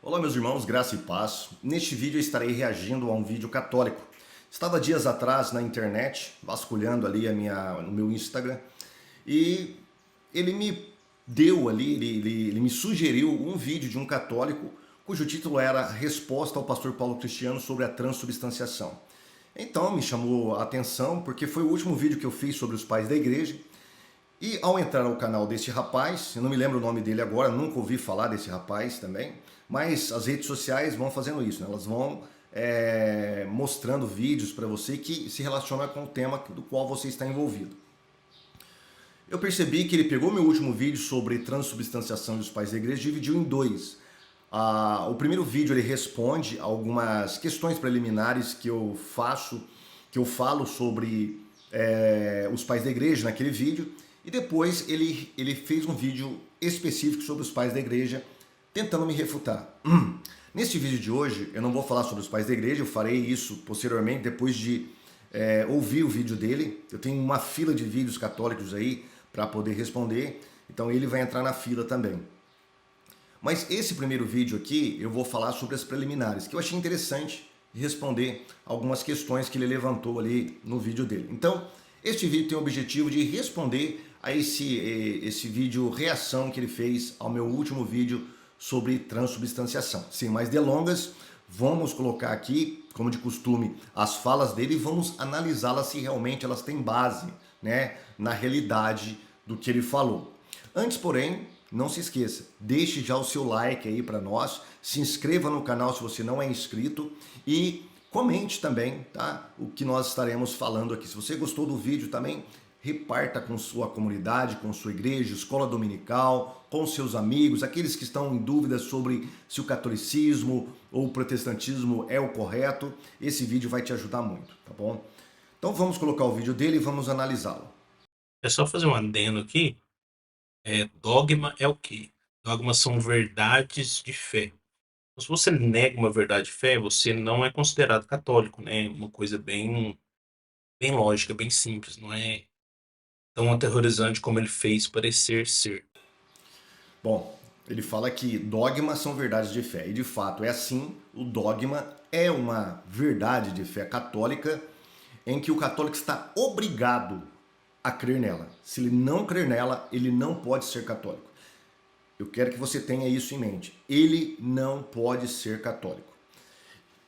Olá meus irmãos, graça e paz. Neste vídeo eu estarei reagindo a um vídeo católico. Estava dias atrás na internet, vasculhando ali no meu Instagram, e ele me deu ali, ele me sugeriu um vídeo de um católico cujo título era Resposta ao pastor Paulo Cristiano sobre a transubstanciação. Então me chamou a atenção porque foi o último vídeo que eu fiz sobre os pais da igreja. E ao entrar no canal desse rapaz, eu não me lembro o nome dele agora, nunca ouvi falar desse rapaz também, mas as redes sociais vão fazendo isso, né? Elas vão mostrando vídeos para você que se relacionam com o tema do qual você está envolvido. Eu percebi que ele pegou meu último vídeo sobre transubstanciação dos pais da igreja e dividiu em dois. O primeiro vídeo ele responde algumas questões preliminares que eu falo sobre os pais da igreja naquele vídeo, e depois ele fez um vídeo específico sobre os pais da igreja, tentando me refutar. Neste vídeo de hoje, eu não vou falar sobre os pais da igreja, eu farei isso posteriormente, depois de ouvir o vídeo dele. Eu tenho uma fila de vídeos católicos aí para poder responder, então ele vai entrar na fila também. Mas esse primeiro vídeo aqui, eu vou falar sobre as preliminares, que eu achei interessante responder algumas questões que ele levantou ali no vídeo dele. Então, este vídeo tem o objetivo de responder a esse vídeo reação que ele fez ao meu último vídeo sobre transubstanciação. Sem mais delongas, vamos colocar aqui, como de costume, as falas dele e vamos analisá-las se realmente elas têm base, né, na realidade do que ele falou. Antes, porém, não se esqueça, deixe já o seu like aí para nós, se inscreva no canal se você não é inscrito e comente também, tá? O que nós estaremos falando aqui. Se você gostou do vídeo também, reparta com sua comunidade, com sua igreja, escola dominical, com seus amigos, aqueles que estão em dúvida sobre se o catolicismo ou o protestantismo é o correto. Esse vídeo vai te ajudar muito, tá bom? Então vamos colocar o vídeo dele e vamos analisá-lo. É só fazer um adendo aqui. Dogma é o quê? Dogmas são verdades de fé. Então, se você nega uma verdade de fé, você não é considerado católico, né? Uma coisa bem lógica, bem simples. Não é tão aterrorizante como ele fez parecer ser. Bom, ele fala que dogmas são verdades de fé, e de fato é assim. O dogma é uma verdade de fé católica em que o católico está obrigado a crer nela. Se ele não crer nela, ele não pode ser católico. Eu quero que você tenha isso em mente. Ele não pode ser católico.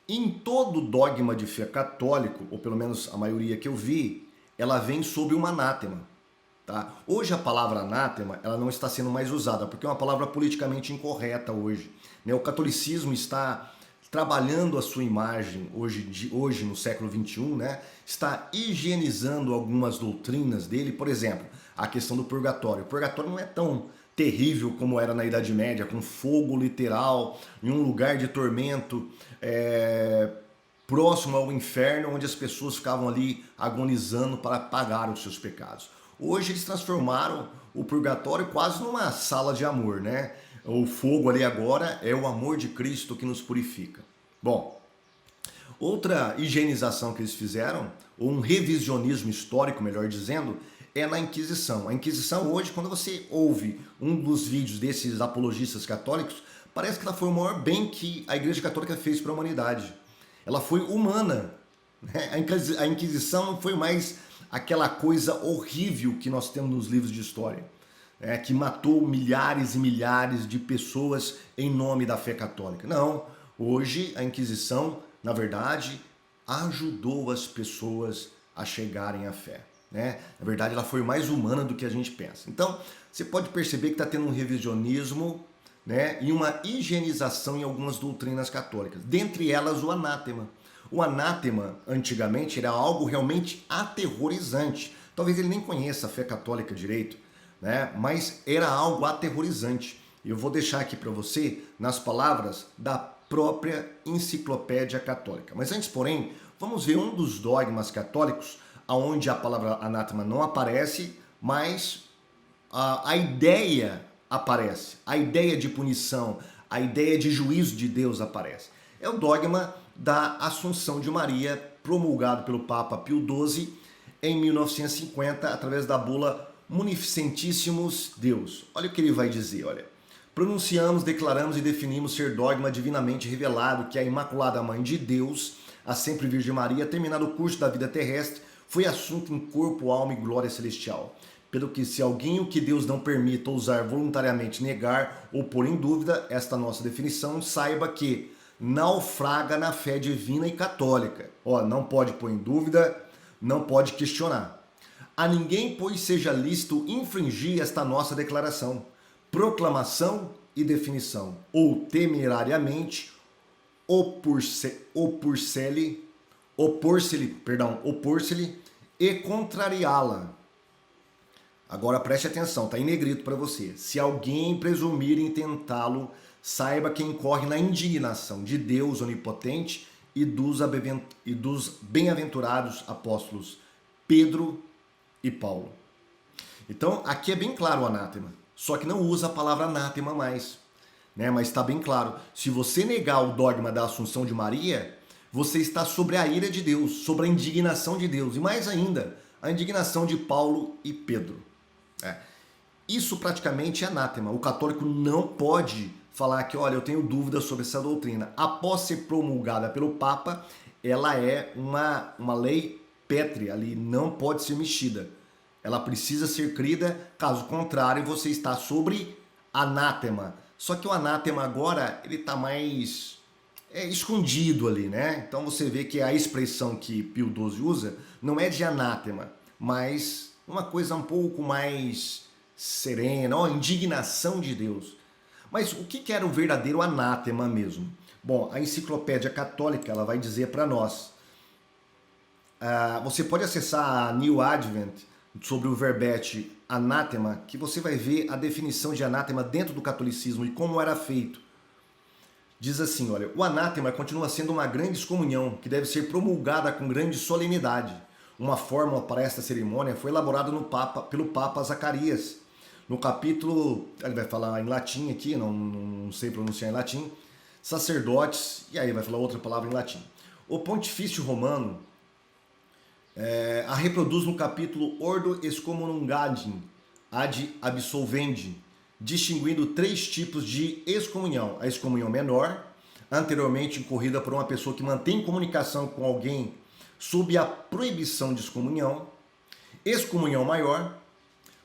Em todo dogma de fé católico, ou pelo menos a maioria que eu vi, ela vem sob um anátema. Tá? Hoje a palavra anátema ela não está sendo mais usada, porque é uma palavra politicamente incorreta hoje. Né? O catolicismo está trabalhando a sua imagem hoje no século XXI, né? Está higienizando algumas doutrinas dele, por exemplo, a questão do purgatório. O purgatório não é tão terrível como era na Idade Média, com fogo literal, em um lugar de tormento, próximo ao inferno, onde as pessoas ficavam ali agonizando para pagar os seus pecados. Hoje eles transformaram o purgatório quase numa sala de amor, né? O fogo ali agora é o amor de Cristo que nos purifica. Bom, outra higienização que eles fizeram, ou um revisionismo histórico, melhor dizendo, é na Inquisição. A Inquisição hoje, quando você ouve um dos vídeos desses apologistas católicos, parece que ela foi o maior bem que a Igreja Católica fez para a humanidade. Ela foi humana. Né? A Inquisição não foi mais aquela coisa horrível que nós temos nos livros de história, que matou milhares e milhares de pessoas em nome da fé católica. Não, hoje a Inquisição, na verdade, ajudou as pessoas a chegarem à fé. Né? Na verdade, ela foi mais humana do que a gente pensa. Então, você pode perceber que está tendo um revisionismo, né, e uma higienização em algumas doutrinas católicas, dentre elas o anátema. O anátema, antigamente, era algo realmente aterrorizante. Talvez ele nem conheça a fé católica direito, né? Mas era algo aterrorizante. Eu vou deixar aqui para você nas palavras da própria enciclopédia católica. Mas antes, porém, vamos ver um dos dogmas católicos onde a palavra anátema não aparece, mas a ideia aparece, a ideia de punição, a ideia de juízo de Deus aparece. É o dogma da Assunção de Maria, promulgado pelo Papa Pio XII em 1950, através da bula Munificentissimus Deus. Olha o que ele vai dizer, olha. Pronunciamos, declaramos e definimos ser dogma divinamente revelado que a Imaculada Mãe de Deus, a Sempre Virgem Maria, terminado o curso da vida terrestre, foi assunto em corpo, alma e glória celestial. Pelo que, se alguém o que Deus não permita ousar voluntariamente negar ou pôr em dúvida esta nossa definição, saiba que naufraga na fé divina e católica. Não pode pôr em dúvida, não pode questionar. A ninguém, pois, seja lícito infringir esta nossa declaração, proclamação e definição, ou temerariamente opor-se-lhe e contrariá-la. Agora preste atenção, está em negrito para você. Se alguém presumir em tentá-lo, saiba que incorre na indignação de Deus onipotente e dos bem-aventurados apóstolos Pedro e Paulo. Então, aqui é bem claro o anátema, só que não usa a palavra anátema mais, né? Mas está bem claro, se você negar o dogma da Assunção de Maria, você está sobre a ira de Deus, sobre a indignação de Deus, e mais ainda, a indignação de Paulo e Pedro. Isso praticamente é anátema. O católico não pode falar que, olha, eu tenho dúvidas sobre essa doutrina. Após ser promulgada pelo Papa, ela é uma lei pétrea ali, não pode ser mexida. Ela precisa ser crida, caso contrário, você está sobre anátema. Só que o anátema agora, ele está mais escondido ali, né? Então você vê que a expressão que Pio XII usa não é de anátema, mas uma coisa um pouco mais serena, indignação de Deus. Mas o que era o verdadeiro anátema mesmo? Bom, a Enciclopédia Católica ela vai dizer para nós. Você pode acessar a New Advent sobre o verbete anátema, que você vai ver a definição de anátema dentro do catolicismo e como era feito. Diz assim, olha, o anátema continua sendo uma grande excomunhão que deve ser promulgada com grande solenidade. Uma fórmula para esta cerimônia foi elaborada pelo Papa Zacarias. No capítulo, ele vai falar em latim aqui, não sei pronunciar em latim, sacerdotes, e aí vai falar outra palavra em latim. O Pontifício Romano a reproduz no capítulo Ordo Excommungandim ad absolvendi, distinguindo 3 tipos de excomunhão. A excomunhão menor, anteriormente incorrida por uma pessoa que mantém comunicação com alguém sob a proibição de excomunhão. Excomunhão maior,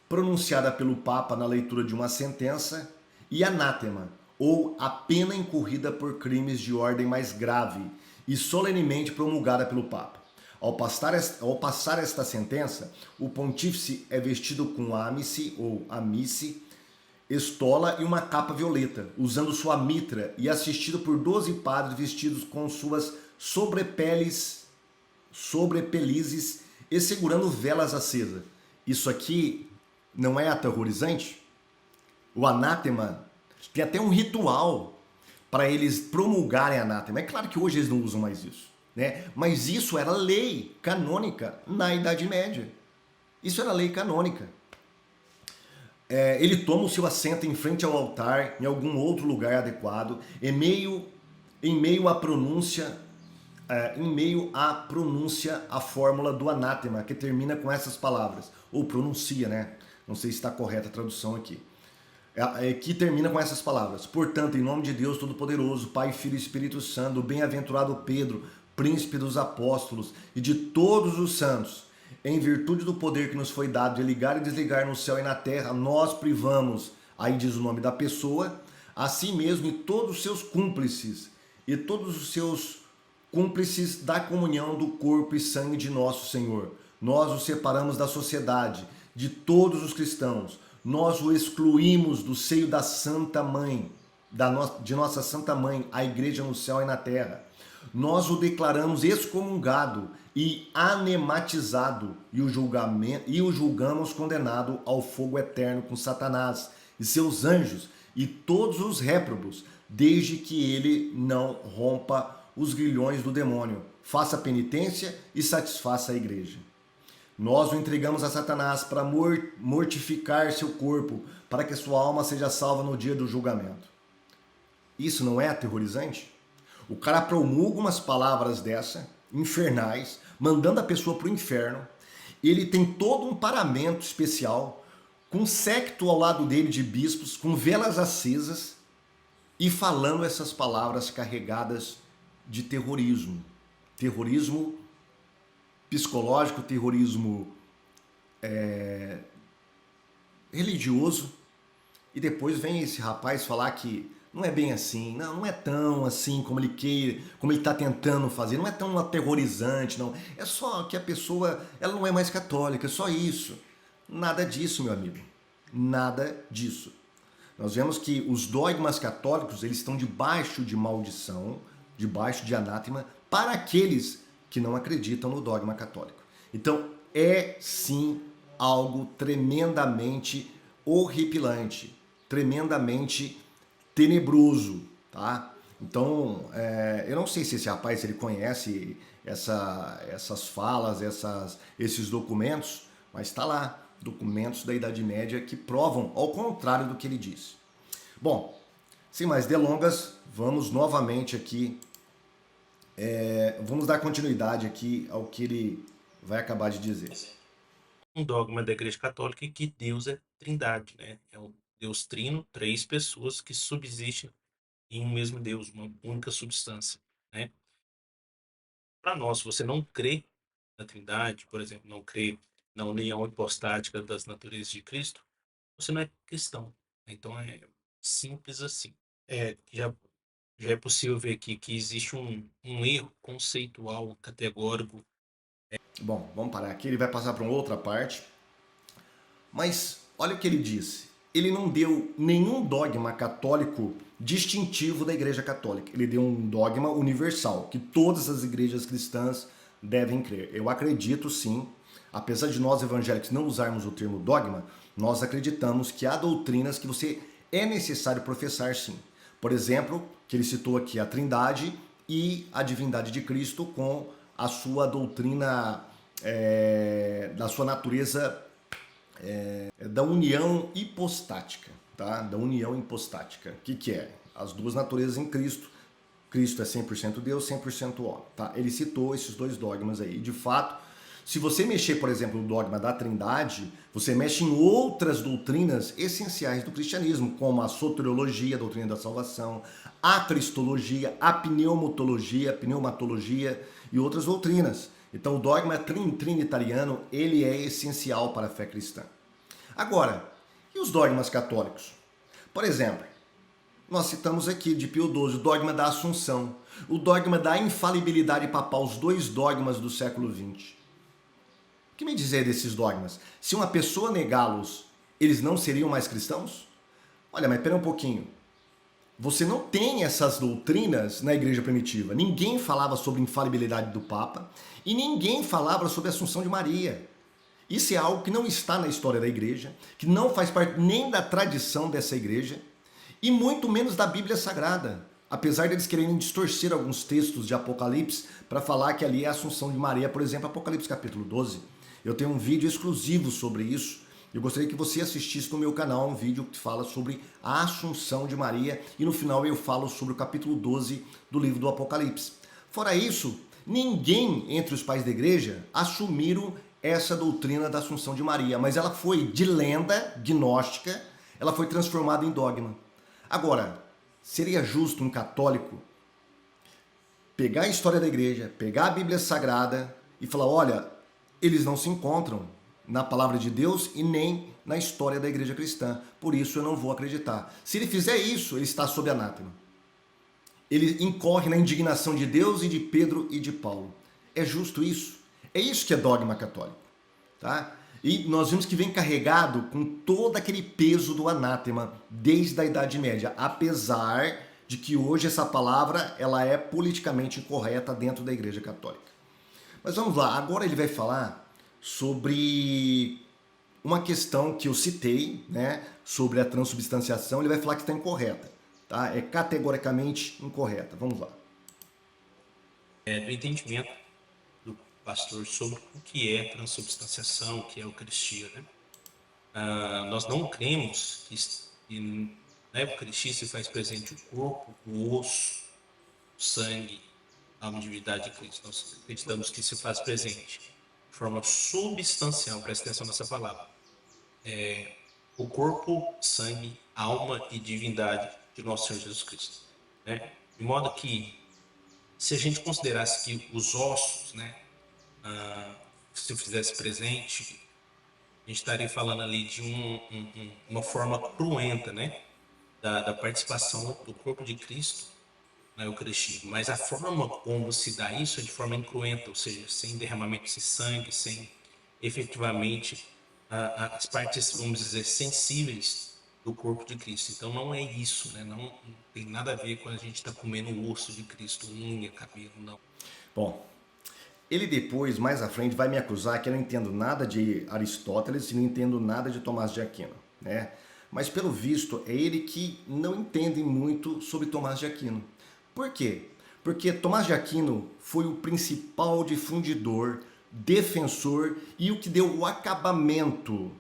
pronunciada pelo Papa na leitura de uma sentença. E anátema, ou a pena incorrida por crimes de ordem mais grave e solenemente promulgada pelo Papa. Ao passar esta sentença, o pontífice é vestido com amice ou amice, estola e uma capa violeta, usando sua mitra e assistido por 12 padres vestidos com suas sobrepelizes e segurando velas acesas. Isso aqui não é aterrorizante? O anátema tem até um ritual para eles promulgarem anátema. É claro que hoje eles não usam mais isso, né? Mas isso era lei canônica na Idade Média. Isso era lei canônica. Ele toma o seu assento em frente ao altar, em algum outro lugar adequado, em meio à pronúncia, a fórmula do anátema, que termina com essas palavras, ou pronuncia, né? Não sei se está correta a tradução aqui. Que termina com essas palavras. Portanto, em nome de Deus Todo-Poderoso, Pai, Filho e Espírito Santo, bem-aventurado Pedro, príncipe dos apóstolos e de todos os santos, em virtude do poder que nos foi dado de ligar e desligar no céu e na terra, nós privamos, aí diz o nome da pessoa, a si mesmo e todos os seus cúmplices, da comunhão do corpo e sangue de nosso Senhor. Nós o separamos da sociedade, de todos os cristãos. Nós o excluímos do seio da Santa Mãe, de nossa Santa Mãe, a Igreja no céu e na terra. Nós o declaramos excomungado e anematizado e o julgamos condenado ao fogo eterno com Satanás e seus anjos e todos os réprobos, desde que ele não rompa os grilhões do demônio, faça penitência e satisfaça a igreja. Nós o entregamos a Satanás para mortificar seu corpo, para que sua alma seja salva no dia do julgamento. Isso não é aterrorizante? O cara promulga umas palavras dessa, infernais, mandando a pessoa para o inferno. Ele tem todo um paramento especial, com um séquito ao lado dele de bispos, com velas acesas e falando essas palavras carregadas de terrorismo. Terrorismo psicológico, terrorismo religioso. E depois vem esse rapaz falar que não é bem assim, não é tão assim como ele quer, como ele está tentando fazer, não é tão aterrorizante, não. É só que a pessoa, ela não é mais católica, é só isso. Nada disso, meu amigo. Nada disso. Nós vemos que os dogmas católicos, eles estão debaixo de maldição, debaixo de anátema, para aqueles que não acreditam no dogma católico. Então, é sim algo tremendamente horripilante, tremendamente tenebroso, tá? Então, eu não sei se esse rapaz ele conhece essas falas, esses documentos, mas está lá, documentos da Idade Média que provam ao contrário do que ele disse. Bom, sem mais delongas, vamos novamente aqui, vamos dar continuidade aqui ao que ele vai acabar de dizer. Um dogma da Igreja Católica é que Deus é trindade, né? É um Deus trino, três pessoas que subsistem em um mesmo Deus, uma única substância, né? Para nós, se você não crê na trindade, por exemplo, não crê na união hipostática das naturezas de Cristo, você não é cristão. Então é simples assim. Já é possível ver aqui que existe um erro conceitual, categórico. Bom, vamos parar aqui, ele vai passar para uma outra parte. Mas olha o que ele disse. Ele não deu nenhum dogma católico distintivo da Igreja Católica. Ele deu um dogma universal, que todas as igrejas cristãs devem crer. Eu acredito sim, apesar de nós evangélicos não usarmos o termo dogma, nós acreditamos que há doutrinas que você é necessário professar sim. Por exemplo, que ele citou aqui a Trindade e a divindade de Cristo com a sua doutrina da sua natureza da união hipostática, tá? Da união hipostática. O que é? As duas naturezas em Cristo. Cristo é 100% Deus, 100% homem, tá? Ele citou esses dois dogmas aí. De fato, se você mexer, por exemplo, no dogma da Trindade, você mexe em outras doutrinas essenciais do cristianismo, como a soteriologia, a doutrina da salvação, a cristologia, a pneumatologia e outras doutrinas. Então, o dogma trinitariano, ele é essencial para a fé cristã. Agora, e os dogmas católicos? Por exemplo, nós citamos aqui de Pio XII o dogma da Assunção, o dogma da infalibilidade papal, os dois dogmas do século XX. O que me dizer desses dogmas? Se uma pessoa negá-los, eles não seriam mais cristãos? Olha, mas pera um pouquinho. Você não tem essas doutrinas na igreja primitiva. Ninguém falava sobre infalibilidade do Papa e ninguém falava sobre a Assunção de Maria. Isso é algo que não está na história da igreja, que não faz parte nem da tradição dessa igreja e muito menos da Bíblia Sagrada. Apesar deles quererem distorcer alguns textos de Apocalipse para falar que ali é a Assunção de Maria, por exemplo, Apocalipse capítulo 12. Eu tenho um vídeo exclusivo sobre isso. Eu gostaria que você assistisse no meu canal um vídeo que fala sobre a Assunção de Maria e no final eu falo sobre o capítulo 12 do livro do Apocalipse. Fora isso, ninguém entre os pais da igreja assumiram essa doutrina da Assunção de Maria, mas ela foi de lenda gnóstica, ela foi transformada em dogma. Agora, seria justo um católico pegar a história da igreja, pegar a Bíblia Sagrada e falar, olha, eles não se encontram na palavra de Deus e nem na história da igreja cristã. Por isso eu não vou acreditar. Se ele fizer isso, ele está sob anátema. Ele incorre na indignação de Deus e de Pedro e de Paulo. É justo isso? É isso que é dogma católico, tá? E nós vimos que vem carregado com todo aquele peso do anátema desde a Idade Média, apesar de que hoje essa palavra ela é politicamente incorreta dentro da Igreja Católica. Mas vamos lá, agora ele vai falar sobre uma questão que eu citei, né, sobre a transubstanciação, ele vai falar que está incorreta, tá? É categoricamente incorreta. Vamos lá. Do entendimento do pastor sobre o que é transubstanciação, o que é Eucaristia, né? Nós não cremos que na Eucaristia se faz presente o corpo, o osso, o sangue, a alma e divindade de Cristo. Nós acreditamos que se faz presente de forma substancial, presta atenção nessa palavra, o corpo, sangue, alma e divindade de nosso Senhor Jesus Cristo, né? De modo que, se a gente considerasse que os ossos, né, se eu fizesse presente, a gente estaria falando ali de uma forma cruenta, né, da participação do corpo de Cristo na Eucaristia. Mas a forma como se dá isso é de forma incruenta, ou seja, sem derramamento de sangue, sem efetivamente as partes, vamos dizer, sensíveis do corpo de Cristo. Então não é isso, né? Não tem nada a ver com a gente estar comendo o osso de Cristo, unha, cabelo, não. Bom, ele depois, mais à frente, vai me acusar que eu não entendo nada de Aristóteles e não entendo nada de Tomás de Aquino, né? Mas pelo visto é ele que não entende muito sobre Tomás de Aquino. Por quê? Porque Tomás de Aquino foi o principal difundidor, defensor e o que deu o acabamento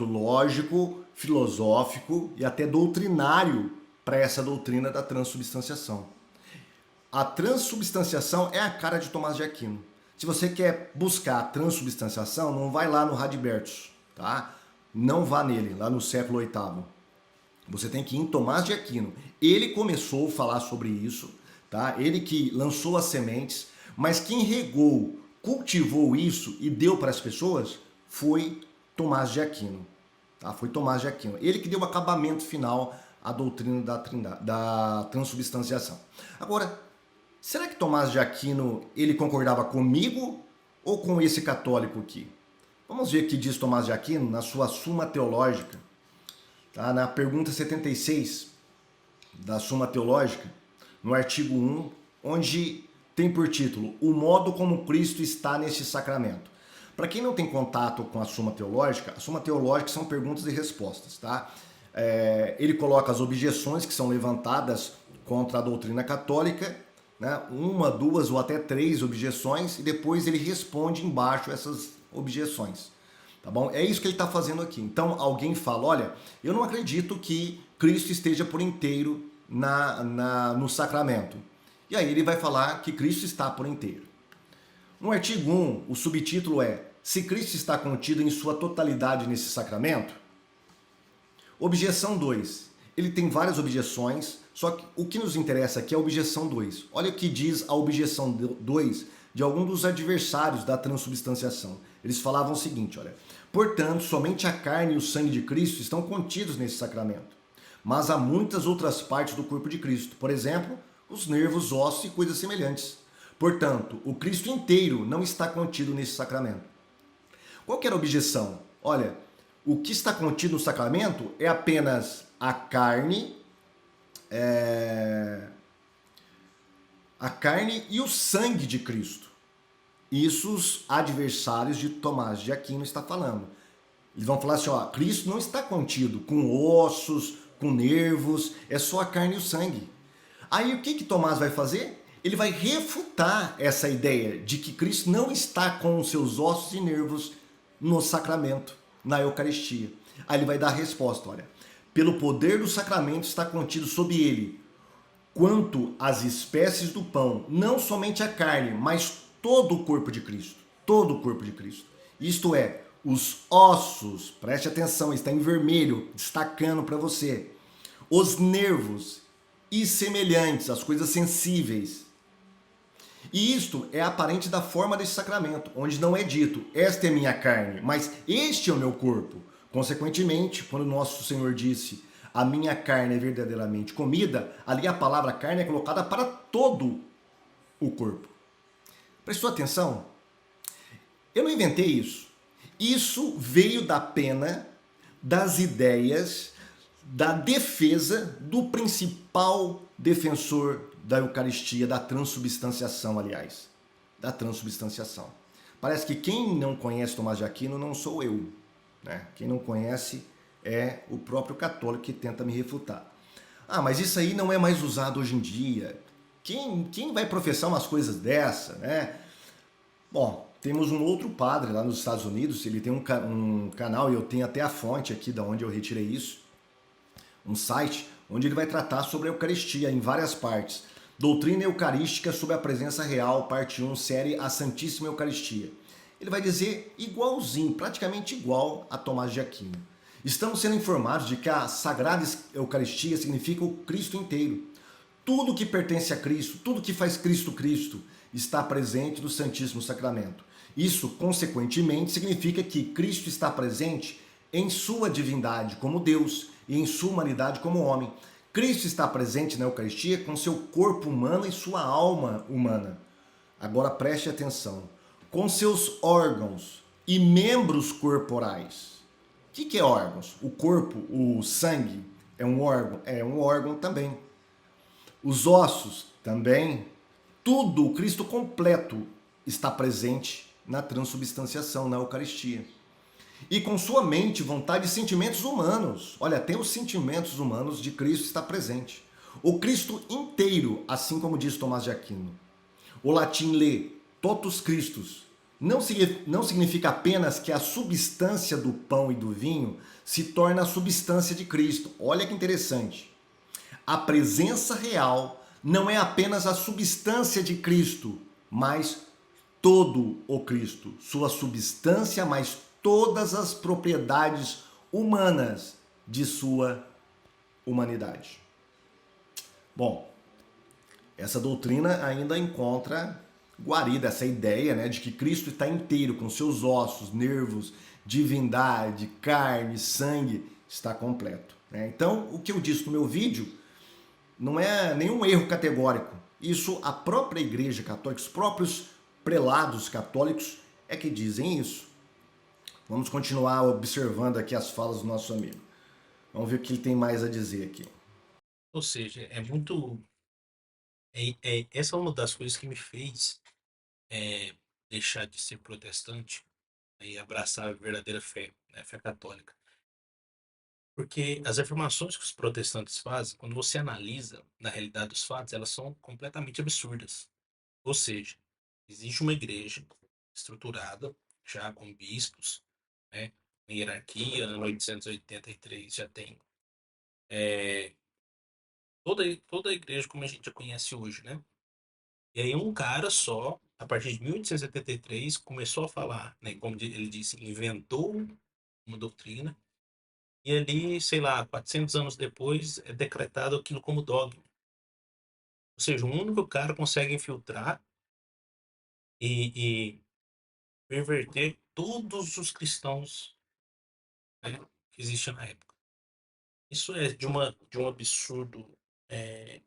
lógico, filosófico e até doutrinário para essa doutrina da transubstanciação. A transubstanciação é a cara de Tomás de Aquino. Se você quer buscar a transubstanciação, não vai lá no Radbertus, tá? Não vá nele, lá no século VIII. Você tem que ir em Tomás de Aquino. Ele começou a falar sobre isso, tá? Ele que lançou as sementes, mas quem regou, cultivou isso e deu para as pessoas foi Tomás de Aquino. Tá? Foi Tomás de Aquino. Ele que deu o acabamento final à doutrina da transubstanciação. Agora, será que Tomás de Aquino ele concordava comigo ou com esse católico aqui? Vamos ver o que diz Tomás de Aquino na sua Suma Teológica, tá? Na pergunta 76 da Suma Teológica, no artigo 1, onde tem por título O modo como Cristo está neste sacramento. Para quem não tem contato com a Suma Teológica são perguntas e respostas, tá? Ele coloca as objeções que são levantadas contra a doutrina católica, né? Uma, duas ou até três objeções, e depois ele responde embaixo essas objeções. Tá bom? É isso que ele está fazendo aqui. Então alguém fala, olha, eu não acredito que Cristo esteja por inteiro no sacramento. E aí ele vai falar que Cristo está por inteiro. No artigo 1, o subtítulo é Se Cristo está contido em sua totalidade nesse sacramento? Objeção 2. Ele tem várias objeções, só que o que nos interessa aqui é a objeção 2. Olha o que diz a objeção 2 de algum dos adversários da transubstanciação. Eles falavam o seguinte, olha, portanto, somente a carne e o sangue de Cristo estão contidos nesse sacramento, mas há muitas outras partes do corpo de Cristo, por exemplo, os nervos, ossos e coisas semelhantes. Portanto, o Cristo inteiro não está contido nesse sacramento. Qual que era a objeção? Olha, o que está contido no sacramento é apenas a carne e o sangue de Cristo. Isso os adversários de Tomás de Aquino estão falando. Eles vão falar assim, ó, Cristo não está contido com ossos, com nervos, é só a carne e o sangue. Aí o que Tomás vai fazer? Ele vai refutar essa ideia de que Cristo não está com os seus ossos e nervos no sacramento, na Eucaristia. Aí ele vai dar a resposta, olha, pelo poder do sacramento está contido sob ele, quanto às espécies do pão, não somente a carne, mas todo o corpo de Cristo, todo o corpo de Cristo. Isto é, os ossos, preste atenção, está em vermelho, destacando para você, os nervos e semelhantes, as coisas sensíveis. E isto é aparente da forma desse sacramento, onde não é dito, esta é minha carne, mas este é o meu corpo. Consequentemente, quando nosso Senhor disse, a minha carne é verdadeiramente comida, ali a palavra carne é colocada para todo o corpo. Prestou atenção? Eu não inventei isso. Isso veio da pena, das ideias, da defesa do principal defensor da Eucaristia, da transubstanciação, aliás. Da transubstanciação. Parece que quem não conhece Tomás de Aquino não sou eu, né? Quem não conhece é o próprio católico que tenta me refutar. Ah, mas isso aí não é mais usado hoje em dia. Quem vai professar umas coisas dessa, né? Bom, temos um outro padre lá nos Estados Unidos, ele tem um canal, e eu tenho até a fonte aqui da onde eu retirei isso, um site onde ele vai tratar sobre a Eucaristia em várias partes. Doutrina Eucarística sobre a Presença Real, parte 1, série A Santíssima Eucaristia. Ele vai dizer igualzinho, praticamente igual a Tomás de Aquino. Estamos sendo informados de que a Sagrada Eucaristia significa o Cristo inteiro. Tudo que pertence a Cristo, tudo que faz Cristo Cristo, está presente no Santíssimo Sacramento. Isso, consequentemente, significa que Cristo está presente em sua divindade como Deus e em sua humanidade como homem. Cristo está presente na Eucaristia com seu corpo humano e sua alma humana. Agora preste atenção. Com seus órgãos e membros corporais. O que é órgãos? O corpo, o sangue, é um órgão? É um órgão também. Os ossos também. Tudo, o Cristo completo, está presente na transubstanciação, na Eucaristia. E com sua mente, vontade e sentimentos humanos. Olha, até os sentimentos humanos de Cristo está presente. O Cristo inteiro, assim como diz Tomás de Aquino. O latim lê totus Christus. Não significa apenas que a substância do pão e do vinho se torna a substância de Cristo. Olha que interessante. A presença real não é apenas a substância de Cristo, mas todo o Cristo, sua substância, mas todas as propriedades humanas de sua humanidade. Bom, essa doutrina ainda encontra guarida, essa ideia, né, de que Cristo está inteiro, com seus ossos, nervos, divindade, carne, sangue, está completo. Né? Então, o que eu disse no meu vídeo não é nenhum erro categórico. Isso a própria Igreja Católica, os próprios prelados católicos é que dizem isso. Vamos continuar observando aqui as falas do nosso amigo. Vamos ver o que ele tem mais a dizer aqui. Ou seja, é muito. Essa é uma das coisas que me fez deixar de ser protestante e abraçar a verdadeira fé, né, a fé católica. Porque as afirmações que os protestantes fazem, quando você analisa na realidade dos fatos, elas são completamente absurdas. Ou seja, existe uma igreja estruturada, já com bispos, né, em hierarquia, em 883 já tem toda a igreja como a gente a conhece hoje, né? E aí um cara só, a partir de 1873, começou a falar, né, como ele disse, inventou uma doutrina, e ali, sei lá, 400 anos depois, é decretado aquilo como dogma. Ou seja, o único cara consegue infiltrar e perverter todos os cristãos, né, que existiam na época. Isso é de um absurdo, é,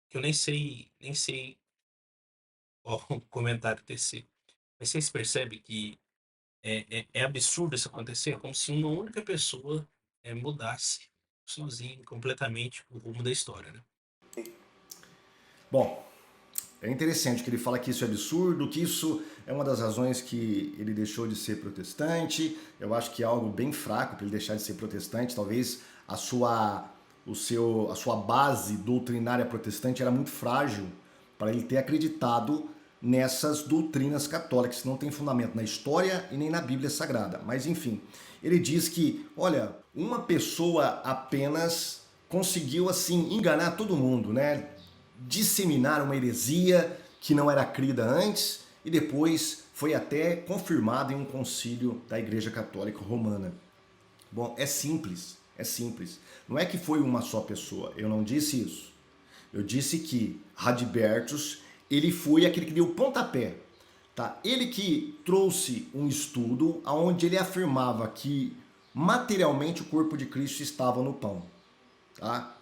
que eu nem sei qual comentário tecer. Mas vocês percebem que é absurdo isso acontecer, como se uma única pessoa mudasse sozinho, completamente, o rumo da história, né? Bom, é interessante que ele fala que isso é absurdo, que isso é uma das razões que ele deixou de ser protestante. Eu acho que é algo bem fraco para ele deixar de ser protestante. Talvez a sua base doutrinária protestante era muito frágil para ele ter acreditado nessas doutrinas católicas que não tem fundamento na história e nem na Bíblia Sagrada. Mas enfim, ele diz que, olha, uma pessoa apenas conseguiu assim enganar todo mundo, né? Disseminar uma heresia que não era crida antes e depois foi até confirmada em um concílio da Igreja Católica Romana. Bom, é simples, é simples. Não é que foi uma só pessoa, eu não disse isso. Eu disse que Radbertus, ele foi aquele que deu o pontapé. Tá? Ele que trouxe um estudo onde ele afirmava que materialmente o corpo de Cristo estava no pão. Tá?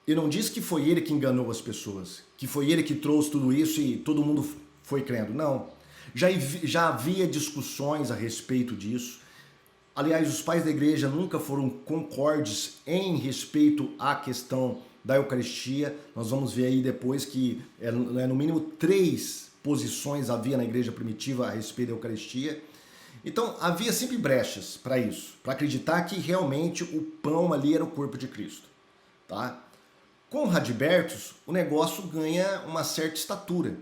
Eu não disse que foi ele que enganou as pessoas, que foi ele que trouxe tudo isso e todo mundo foi crendo. Não. Já havia discussões a respeito disso. Aliás, os pais da igreja nunca foram concordes em respeito à questão da Eucaristia. Nós vamos ver aí depois que no mínimo 3 posições havia na igreja primitiva a respeito da Eucaristia. Então havia sempre brechas para isso, para acreditar que realmente o pão ali era o corpo de Cristo. Tá? Com Radbertus, o negócio ganha uma certa estatura.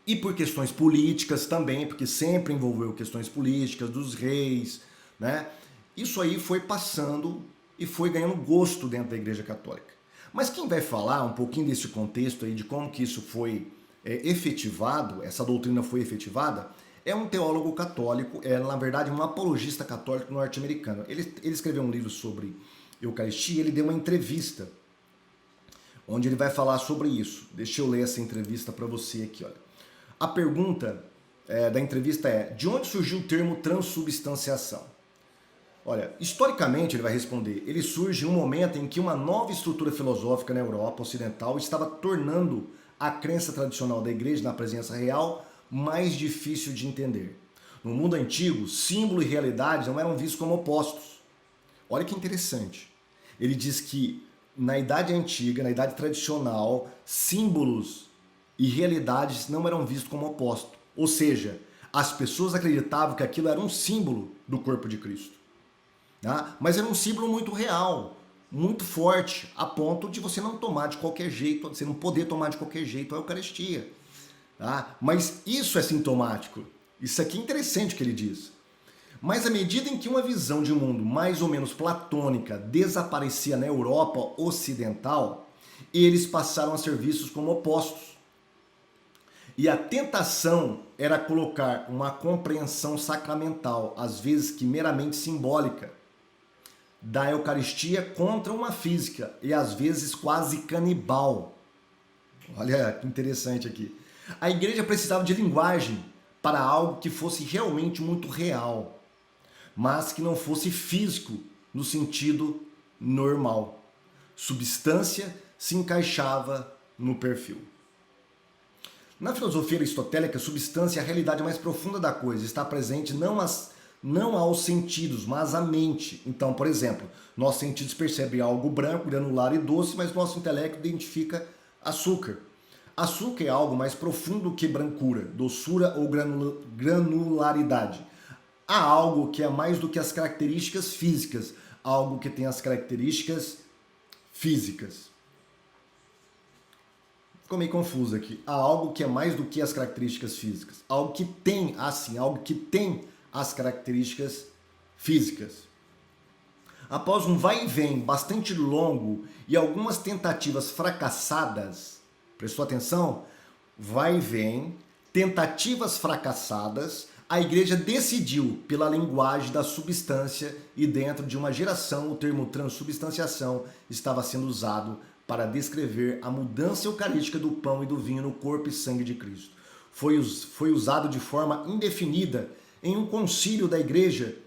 E por questões políticas também, porque sempre envolveu questões políticas dos reis, né? Isso aí foi passando e foi ganhando gosto dentro da Igreja Católica. Mas quem vai falar um pouquinho desse contexto aí, de como que isso foi efetivado, essa doutrina foi efetivada, é um teólogo católico, é na verdade um apologista católico norte-americano. Ele escreveu um livro sobre Eucaristia, ele deu uma entrevista onde ele vai falar sobre isso. Deixa eu ler essa entrevista para você aqui, olha. A pergunta da entrevista é: de onde surgiu o termo transubstanciação? Olha, historicamente, ele vai responder, ele surge em um momento em que uma nova estrutura filosófica na Europa Ocidental estava tornando a crença tradicional da igreja na presença real mais difícil de entender. No mundo antigo, símbolo e realidade não eram vistos como opostos. Olha que interessante. Ele diz que na Idade Antiga, na Idade Tradicional, símbolos e realidades não eram vistos como opostos. Ou seja, as pessoas acreditavam que aquilo era um símbolo do corpo de Cristo. Tá? Mas era um símbolo muito real, muito forte, a ponto de você não tomar de qualquer jeito, você não poder tomar de qualquer jeito a Eucaristia. Tá? Mas isso é sintomático. Isso aqui é interessante o que ele diz. Mas à medida em que uma visão de mundo mais ou menos platônica desaparecia na Europa Ocidental, eles passaram a ser vistos como opostos. E a tentação era colocar uma compreensão sacramental, às vezes que meramente simbólica, da Eucaristia contra uma física, e às vezes quase canibal. Olha que interessante aqui. A igreja precisava de linguagem para algo que fosse realmente muito real, mas que não fosse físico no sentido normal. Substância se encaixava no perfil. Na filosofia aristotélica, a substância é a realidade mais profunda da coisa, está presente não aos sentidos, mas à mente. Então, por exemplo, nossos sentidos percebem algo branco, granular e doce, mas nosso intelecto identifica açúcar. Açúcar é algo mais profundo que brancura, doçura ou granularidade. Há algo que é mais do que as características físicas, algo que tem as características físicas. Ficou meio confuso aqui. Há algo que é mais do que as características físicas. Algo que tem, algo que tem as características físicas. Após um vai e vem bastante longo e algumas tentativas fracassadas, prestou atenção? Vai e vem, tentativas fracassadas, a igreja decidiu pela linguagem da substância e dentro de uma geração o termo transubstanciação estava sendo usado para descrever a mudança eucarística do pão e do vinho no corpo e sangue de Cristo. Foi usado de forma indefinida em um concílio da igreja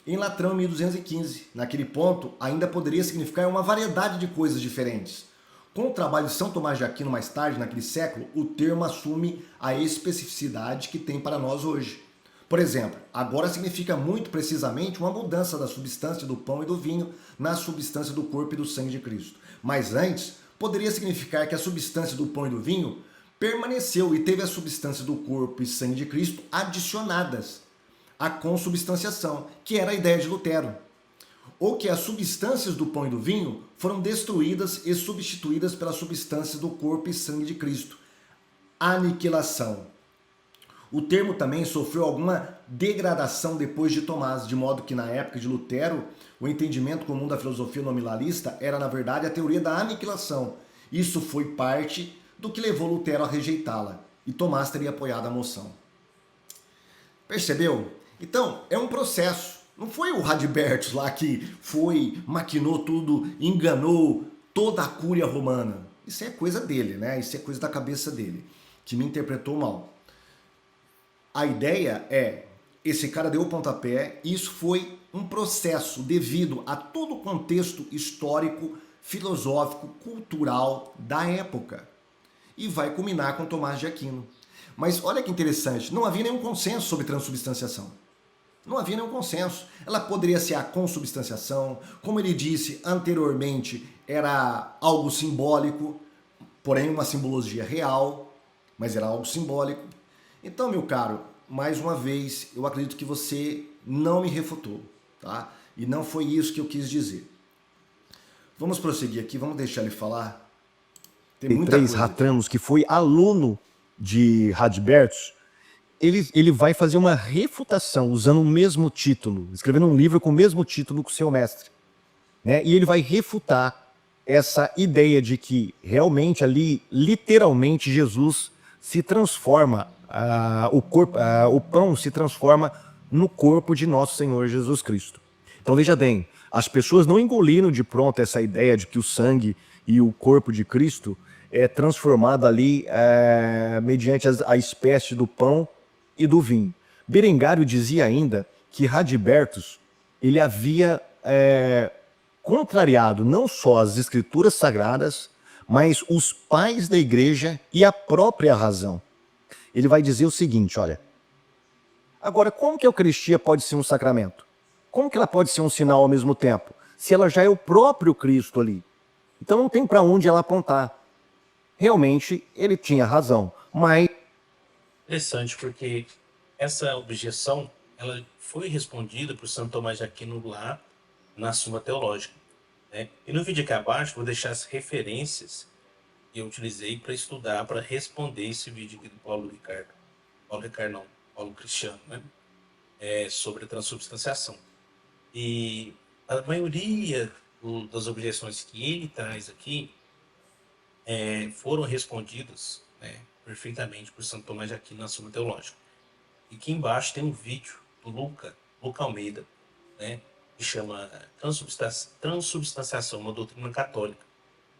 em Latrão 1215. Naquele ponto, ainda poderia significar uma variedade de coisas diferentes. Com o trabalho de São Tomás de Aquino mais tarde, naquele século, o termo assume a especificidade que tem para nós hoje. Por exemplo, agora significa muito precisamente uma mudança da substância do pão e do vinho na substância do corpo e do sangue de Cristo. Mas antes, poderia significar que a substância do pão e do vinho permaneceu e teve a substância do corpo e sangue de Cristo adicionadas à consubstanciação, que era a ideia de Lutero. Ou que as substâncias do pão e do vinho foram destruídas e substituídas pelas substâncias do corpo e sangue de Cristo. Aniquilação. O termo também sofreu alguma degradação depois de Tomás, de modo que na época de Lutero, o entendimento comum da filosofia nominalista era, na verdade, a teoria da aniquilação. Isso foi parte do que levou Lutero a rejeitá-la, e Tomás teria apoiado a moção. Percebeu? Então, é um processo. Não foi o Radbertus lá que maquinou tudo, enganou toda a cúria romana. Isso é coisa dele, né? Isso é coisa da cabeça dele, que me interpretou mal. A ideia é, esse cara deu o pontapé, e isso foi um processo devido a todo o contexto histórico, filosófico, cultural da época. E vai culminar com Tomás de Aquino. Mas olha que interessante, não havia nenhum consenso sobre transubstanciação. Não havia nenhum consenso. Ela poderia ser a consubstanciação, como ele disse anteriormente, era algo simbólico, porém uma simbologia real, mas era algo simbólico. Então, meu caro, mais uma vez, eu acredito que você não me refutou, tá? E não foi isso que eu quis dizer. Vamos prosseguir aqui, vamos deixar ele falar. Tem muita três coisa. Ratranos, que foi aluno de Radbertus, ele vai fazer uma refutação usando o mesmo título, escrevendo um livro com o mesmo título que o seu mestre, né? E ele vai refutar essa ideia de que realmente ali, literalmente, Jesus se transforma o pão se transforma no corpo de nosso Senhor Jesus Cristo. Então veja bem, as pessoas não engoliram de pronto essa ideia de que o sangue e o corpo de Cristo é transformado ali mediante a espécie do pão e do vinho. Berengário dizia ainda que Radbertus ele havia contrariado não só as escrituras sagradas, mas os pais da igreja e a própria razão. Ele vai dizer o seguinte, olha, agora como que a Eucaristia pode ser um sacramento? Como que ela pode ser um sinal ao mesmo tempo? Se ela já é o próprio Cristo ali. Então não tem para onde ela apontar. Realmente ele tinha razão, mas... Interessante, porque essa objeção ela foi respondida por Santo Tomás de Aquino lá na Suma Teológica, né? E no vídeo aqui abaixo vou deixar as referências que eu utilizei para estudar, para responder esse vídeo aqui do Paulo Ricardo. Paulo Ricardo não, Paulo Cristiano, né? Sobre a transubstanciação. E a maioria das objeções que ele traz aqui foram respondidas, né, perfeitamente por Santo Tomás de Aquino na Suma Teológica. E aqui embaixo tem um vídeo do Luca Almeida, né, que chama Transubstanciação, uma doutrina católica.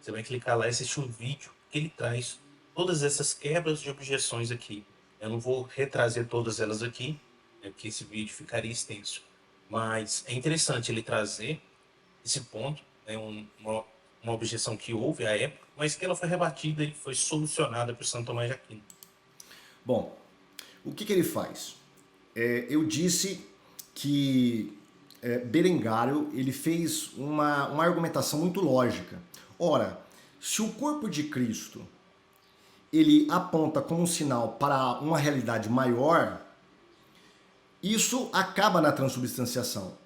Você vai clicar lá e assistir um vídeo que ele traz todas essas quebras de objeções aqui. Eu não vou retrazer todas elas aqui, né, porque esse vídeo ficaria extenso. Mas é interessante ele trazer esse ponto, né, uma objeção que houve à época, mas que ela foi rebatida e foi solucionada por Santo Tomás de Aquino. Bom, o que ele faz? Eu disse que Berengário ele fez uma argumentação muito lógica. Ora, se o corpo de Cristo ele aponta como um sinal para uma realidade maior, isso acaba na transubstanciação.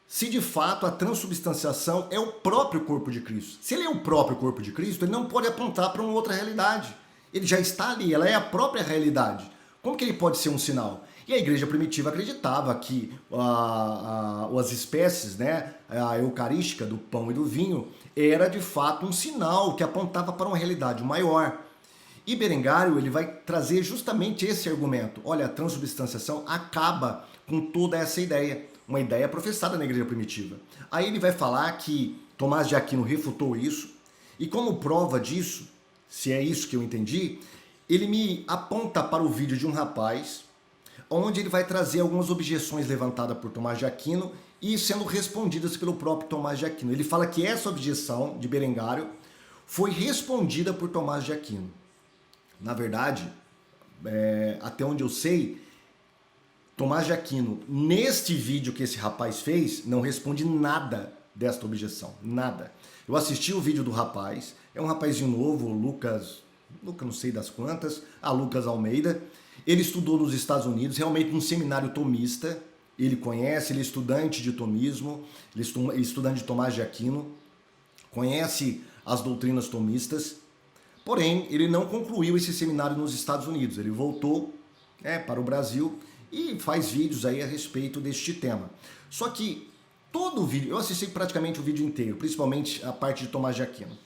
Se de fato a transubstanciação é o próprio corpo de Cristo. Se ele é o próprio corpo de Cristo, ele não pode apontar para uma outra realidade. Ele já está ali, ela é a própria realidade. Como que ele pode ser um sinal? E a igreja primitiva acreditava que as espécies, né, a eucarística do pão e do vinho, era de fato um sinal que apontava para uma realidade maior. E Berengário ele vai trazer justamente esse argumento. Olha, a transubstanciação acaba com toda essa ideia, uma ideia professada na igreja primitiva. Aí ele vai falar que Tomás de Aquino refutou isso, e como prova disso, se é isso que eu entendi, ele me aponta para o vídeo de um rapaz, onde ele vai trazer algumas objeções levantadas por Tomás de Aquino e sendo respondidas pelo próprio Tomás de Aquino. Ele fala que essa objeção de Berengário foi respondida por Tomás de Aquino. Na verdade, até onde eu sei, Tomás de Aquino, neste vídeo que esse rapaz fez, não responde nada desta objeção, nada. Eu assisti o vídeo do rapaz, é um rapazinho novo, Lucas não sei das quantas, Lucas Almeida. Ele estudou nos Estados Unidos, realmente num seminário tomista, ele conhece, ele é estudante de tomismo, ele é estudante de Tomás de Aquino, conhece as doutrinas tomistas, porém ele não concluiu esse seminário nos Estados Unidos, ele voltou para o Brasil e faz vídeos aí a respeito deste tema. Só que todo o vídeo, eu assisti praticamente o vídeo inteiro, principalmente a parte de Tomás de Aquino.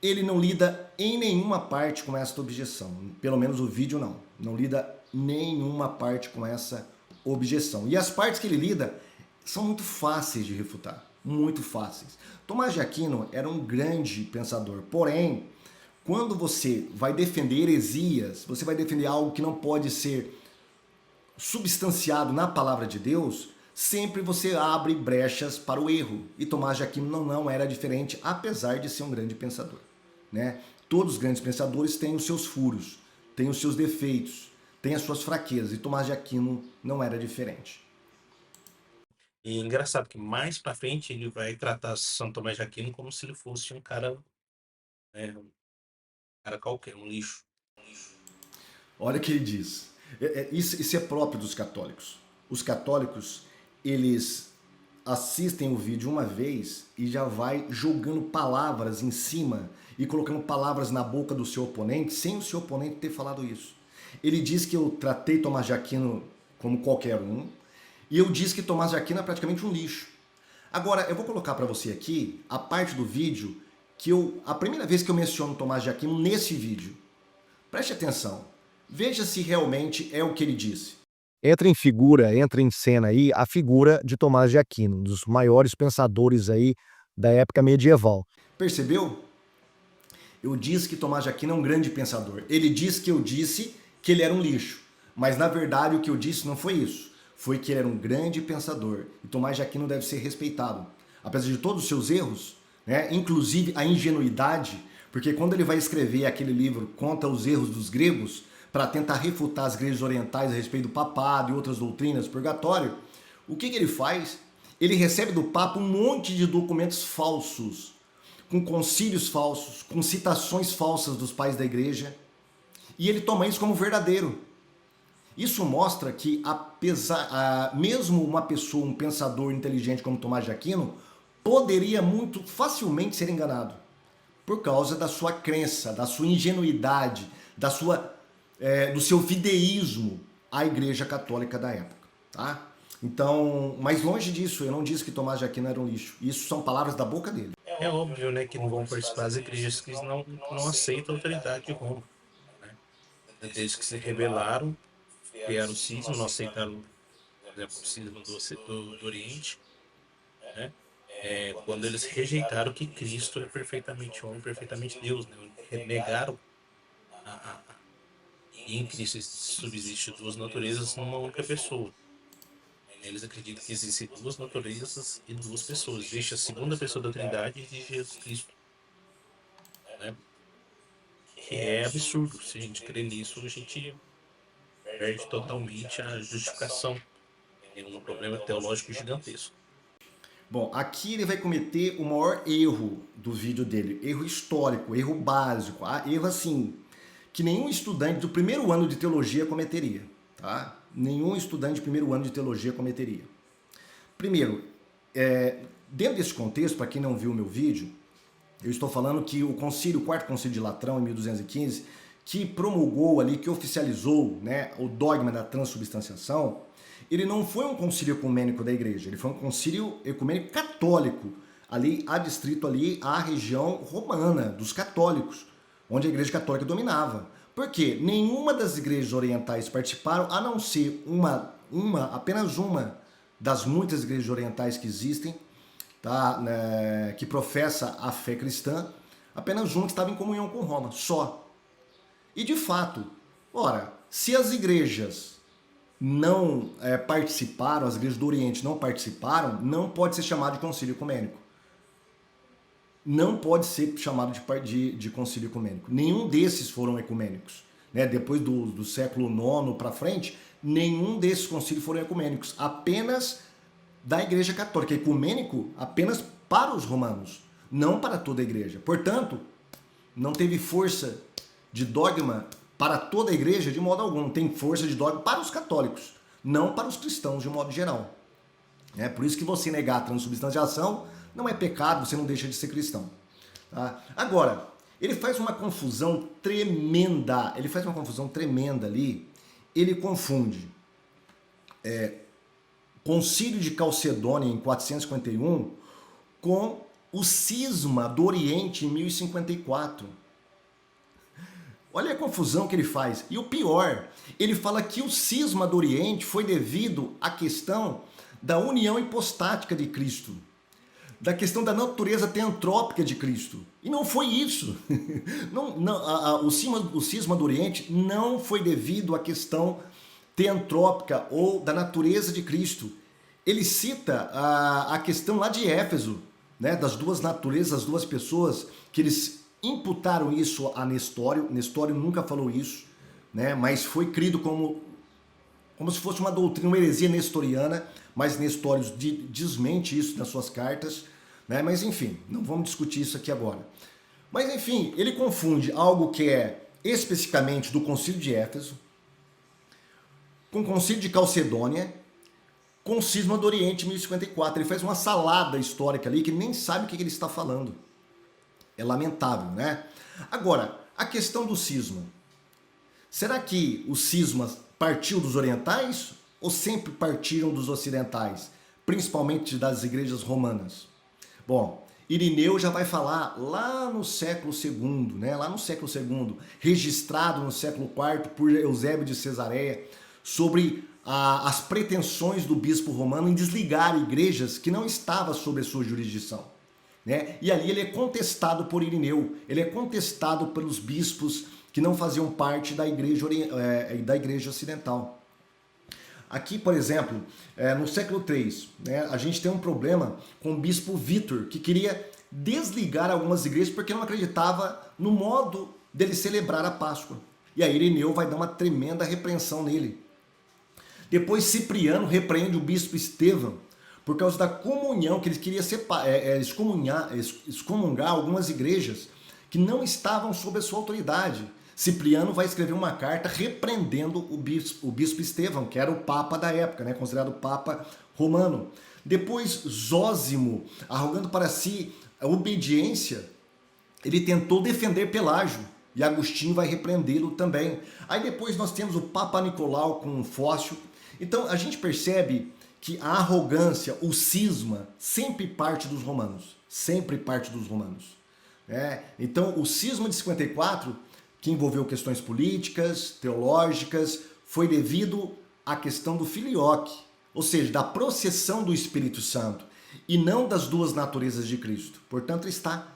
Ele não lida em nenhuma parte com essa objeção, pelo menos o vídeo não lida nenhuma parte com essa objeção. E as partes que ele lida são muito fáceis de refutar, muito fáceis. Tomás de Aquino era um grande pensador, porém, quando você vai defender heresias, você vai defender algo que não pode ser substanciado na palavra de Deus, sempre você abre brechas para o erro. E Tomás de Aquino não era diferente, apesar de ser um grande pensador, né? Todos os grandes pensadores têm os seus furos, têm os seus defeitos, têm as suas fraquezas, e Tomás de Aquino não era diferente. E engraçado que mais pra frente ele vai tratar São Tomás de Aquino como se ele fosse um cara, né, um cara qualquer, um lixo. Olha o que ele diz. Isso é próprio dos católicos. Os católicos, eles assistem o vídeo uma vez e já vai jogando palavras em cima e colocando palavras na boca do seu oponente sem o seu oponente ter falado isso. Ele diz que eu tratei Tomás de Aquino como qualquer um e eu disse que Tomás de Aquino é praticamente um lixo. Agora, eu vou colocar para você aqui a parte do vídeo que a primeira vez que eu menciono Tomás de Aquino nesse vídeo. Preste atenção. Veja se realmente é o que ele disse. Entra em cena aí a figura de Tomás de Aquino, um dos maiores pensadores aí da época medieval. Percebeu? Eu disse que Tomás de Aquino é um grande pensador. Ele disse que eu disse que ele era um lixo. Mas na verdade o que eu disse não foi isso. Foi que ele era um grande pensador. E Tomás de Aquino deve ser respeitado. Apesar de todos os seus erros, né? Inclusive a ingenuidade, porque quando ele vai escrever aquele livro Contra os Erros dos Gregos, para tentar refutar as igrejas orientais a respeito do papado e outras doutrinas, purgatório, o que ele faz? Ele recebe do Papa um monte de documentos falsos, com concílios falsos, com citações falsas dos pais da igreja, e ele toma isso como verdadeiro. Isso mostra que, mesmo uma pessoa, um pensador inteligente como Tomás de Aquino, poderia muito facilmente ser enganado, por causa da sua crença, da sua ingenuidade, do seu fideísmo à Igreja Católica da época. Tá? Então, mas longe disso, eu não disse que Tomás de Aquino era um lixo. Isso são palavras da boca dele. É óbvio, né, que não vão participar das igrejas que não aceitam a autoridade de Roma, né? Desde que se rebelaram, criaram o cisma, não aceitaram, por exemplo, o cisma do Oriente, né? Quando eles rejeitaram que Cristo é perfeitamente homem, perfeitamente Deus, né? Negaram e em Cristo subsiste duas naturezas numa única pessoa. Eles acreditam que existem duas naturezas e duas pessoas. Existe a segunda pessoa da Trindade e existe Jesus Cristo, né? Que é absurdo. Se a gente crê nisso, a gente perde totalmente a justificação. Tem um problema teológico gigantesco. Bom, aqui ele vai cometer o maior erro do vídeo dele, erro histórico, erro básico, erro assim, que nenhum estudante do primeiro ano de teologia cometeria, tá? Nenhum estudante de primeiro ano de teologia cometeria. Primeiro, dentro desse contexto, para quem não viu o meu vídeo, eu estou falando que o quarto concílio de Latrão, em 1215, que promulgou ali, que oficializou, né, o dogma da transubstanciação, ele não foi um concílio ecumênico da igreja, ele foi um concílio ecumênico católico, ali adstrito ali à região romana, dos católicos, onde a igreja católica dominava. Por quê? Nenhuma das igrejas orientais participaram, a não ser apenas uma das muitas igrejas orientais que existem, tá, né, que professa a fé cristã, apenas uma que estava em comunhão com Roma, só. E de fato, ora, se as igrejas não participaram, as igrejas do Oriente não participaram, não pode ser chamado de concílio ecumênico. Não pode ser chamado de concílio ecumênico. Nenhum desses foram ecumênicos. Né? Depois do século IX para frente, nenhum desses concílios foram ecumênicos. Apenas da Igreja Católica. Ecumênico apenas para os romanos, não para toda a igreja. Portanto, não teve força de dogma para toda a igreja de modo algum. Tem força de dogma para os católicos, não para os cristãos de modo geral. É por isso que você negar a transubstanciação não é pecado, você não deixa de ser cristão. Tá? Agora, ele faz uma confusão tremenda. Ali. Ele confunde Concílio de Calcedônia em 451 com o cisma do Oriente em 1054. Olha a confusão que ele faz. E o pior, ele fala que o cisma do Oriente foi devido à questão da união hipostática de Cristo, da questão da natureza teantrópica de Cristo. E não foi isso. O cisma do Oriente não foi devido à questão teantrópica ou da natureza de Cristo. Ele cita a questão lá de Éfeso, né, das duas naturezas, das duas pessoas, que eles imputaram isso a Nestório. Nestório nunca falou isso, né, mas foi crido como se fosse uma doutrina, uma heresia nestoriana, mas Nestório desmente isso nas suas cartas, né, mas enfim, não vamos discutir isso aqui agora. Mas enfim, ele confunde algo que é especificamente do Concílio de Éfeso, com o Concílio de Calcedônia, com o cisma do Oriente em 1054. Ele faz uma salada histórica ali que nem sabe o que ele está falando. É lamentável, né? Agora, a questão do cisma. Será que o cisma partiu dos orientais ou sempre partiram dos ocidentais? Principalmente das igrejas romanas? Bom, Irineu já vai falar lá no século II, né? Lá no século II, registrado no século IV por Eusébio de Cesareia, sobre as pretensões do bispo romano em desligar igrejas que não estavam sob a sua jurisdição. Né? E ali ele é contestado por Irineu, ele é contestado pelos bispos que não faziam parte da igreja ocidental. Aqui, por exemplo, no século III, né, a gente tem um problema com o bispo Vítor, que queria desligar algumas igrejas porque não acreditava no modo dele celebrar a Páscoa. E aí Irineu vai dar uma tremenda repreensão nele. Depois Cipriano repreende o bispo Estevão por causa da comunhão, que ele queria excomungar algumas igrejas que não estavam sob a sua autoridade. Cipriano vai escrever uma carta repreendendo o bispo Estevão, que era o papa da época, né, considerado papa romano. Depois Zósimo, arrogando para si a obediência, ele tentou defender Pelágio, e Agostinho vai repreendê-lo também. Aí depois nós temos o Papa Nicolau com Fócio. Então a gente percebe que a arrogância, o cisma, sempre parte dos romanos. Sempre parte dos romanos. Então o cisma de 54, que envolveu questões políticas, teológicas, foi devido à questão do filioque, ou seja, da processão do Espírito Santo, e não das duas naturezas de Cristo. Portanto, está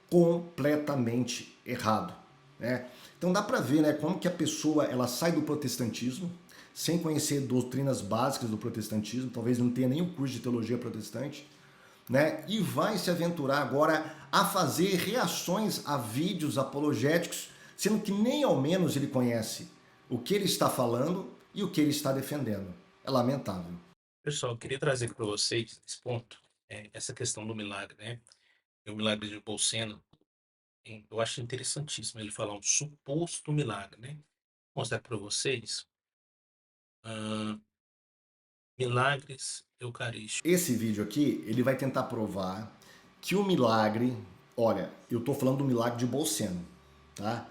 completamente errado. Né? Então dá para ver, né, como que a pessoa ela sai do protestantismo, sem conhecer doutrinas básicas do protestantismo, talvez não tenha nenhum curso de teologia protestante, né, e vai se aventurar agora a fazer reações a vídeos apologéticos, sendo que nem ao menos ele conhece o que ele está falando e o que ele está defendendo. É lamentável. Pessoal, eu queria trazer para vocês esse ponto, essa questão do milagre, né? E o milagre de Bolsena, eu acho interessantíssimo ele falar um suposto milagre, né? Vou mostrar para vocês milagres eucarísticos. Esse vídeo aqui, ele vai tentar provar que o milagre, olha, eu estou falando do milagre de Bolsena, tá?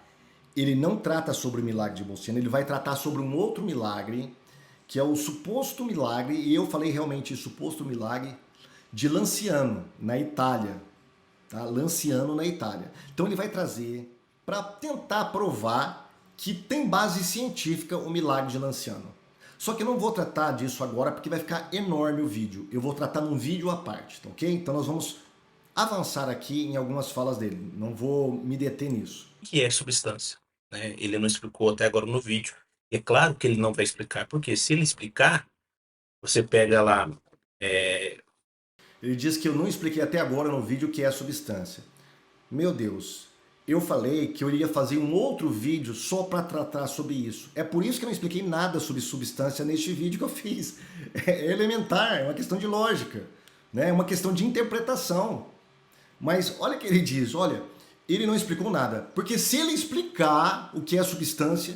Ele não trata sobre o milagre de Bolsena, ele vai tratar sobre um outro milagre, que é o suposto milagre, e eu falei realmente suposto milagre, de Lanciano, na Itália. Tá? Lanciano, na Itália. Então ele vai trazer para tentar provar que tem base científica o milagre de Lanciano. Só que eu não vou tratar disso agora porque vai ficar enorme o vídeo. Eu vou tratar num vídeo à parte, tá ok? Então nós vamos avançar aqui em algumas falas dele. Não vou me deter nisso. O que é substância? Né? Ele não explicou até agora no vídeo. E é claro que ele não vai explicar, porque se ele explicar, você pega lá... Ele diz que eu não expliquei até agora no vídeo o que é substância. Meu Deus, eu falei que eu iria fazer um outro vídeo só para tratar sobre isso. É por isso que eu não expliquei nada sobre substância neste vídeo que eu fiz. É elementar, é uma questão de lógica, né? É uma questão de interpretação. Mas olha o que ele diz, olha, ele não explicou nada. Porque se ele explicar o que é substância,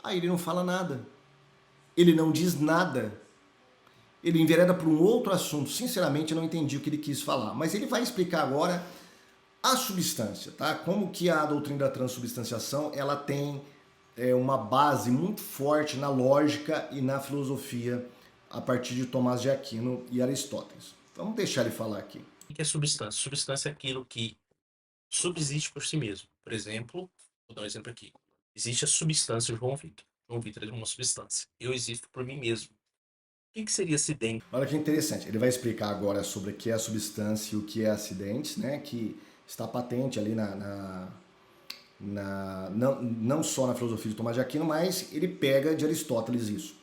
aí ele não fala nada. Ele não diz nada. Ele envereda para um outro assunto. Sinceramente, eu não entendi o que ele quis falar. Mas ele vai explicar agora a substância, tá? Como que a doutrina da transubstanciação ela tem uma base muito forte na lógica e na filosofia a partir de Tomás de Aquino e Aristóteles. Vamos deixar ele falar aqui. O que é substância? Substância é aquilo que subsiste por si mesmo. Por exemplo, vou dar um exemplo aqui. Existe a substância João Vitor. João Vitor é uma substância. Eu existo por mim mesmo. O que seria acidente? Olha que interessante. Ele vai explicar agora sobre o que é a substância e o que é acidentes, né? Que está patente ali não só na filosofia de Tomás de Aquino, mas ele pega de Aristóteles isso.